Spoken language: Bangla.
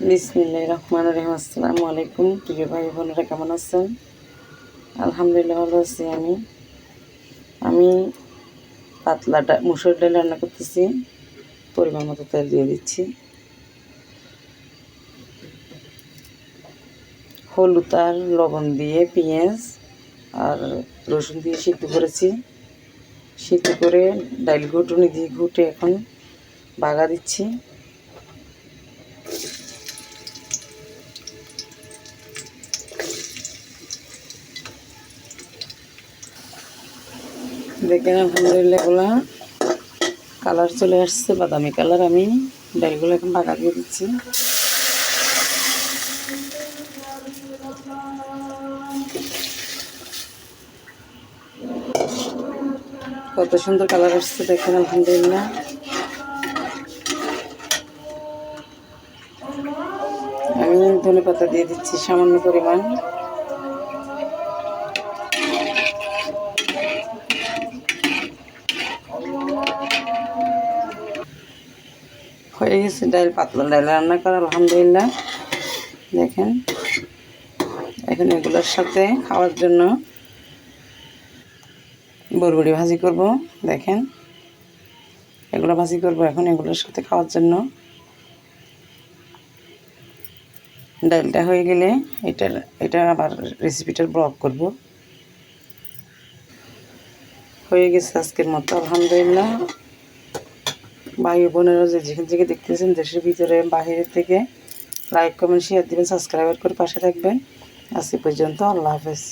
বিসমিল্লাহির রহমানির রহিম। আসসালামু আলাইকুম প্রিয় ভাই বোনেরা, কেমন আছেন? আলহামদুলিল্লাহ ভালো আছি। আমি পাতলা মুসুর ডাল রান্না করতেছি। পরিমাণ মতো তেল দিয়ে দিচ্ছি, হলুদ আর লবণ দিয়ে পেঁয়াজ আর রসুন দিয়ে সিদ্ধ করেছি। সিদ্ধ করে ডাল ঘুটুনি দিয়ে ঘুটে এখন বাগা দিচ্ছি। দেখেন আলহামদুলিল্লাহ এগুলা কালার চলে আসছে, বাদামি কালার। আমি ডালগুলো এখন বাগা দিয়ে দিচ্ছি। কত সুন্দর কালার আসছে দেখেন আলহামদুলিল্লাহ। আমি ধনে পাতা দিয়ে দিচ্ছি সামান্য পরিমাণ। হয়ে গেছে ডাল, পাতলা ডাল রান্না করা আলহামদুলিল্লাহ। দেখেন এখন এগুলোর সাথে খাওয়ার জন্য বরবটি ভাজি করব। দেখেন এগুলো ভাজি করব এখন এগুলোর সাথে খাওয়ার জন্য। ডালটা হয়ে গেলে এটা আবার রেসিপিটার ব্লগ করব। হয়ে গেছে আজকের মতো আলহামদুলিল্লাহ। ভাই বোনেরা যে যেখান থেকে দেখতেছেন, দেশের ভিতরে বাহিরের থেকে, লাইক কমেন্ট শেয়ার দিবেন, সাবস্ক্রাইব করে পাশে থাকবেন। আজ পর্যন্ত, আল্লাহ হাফেজ।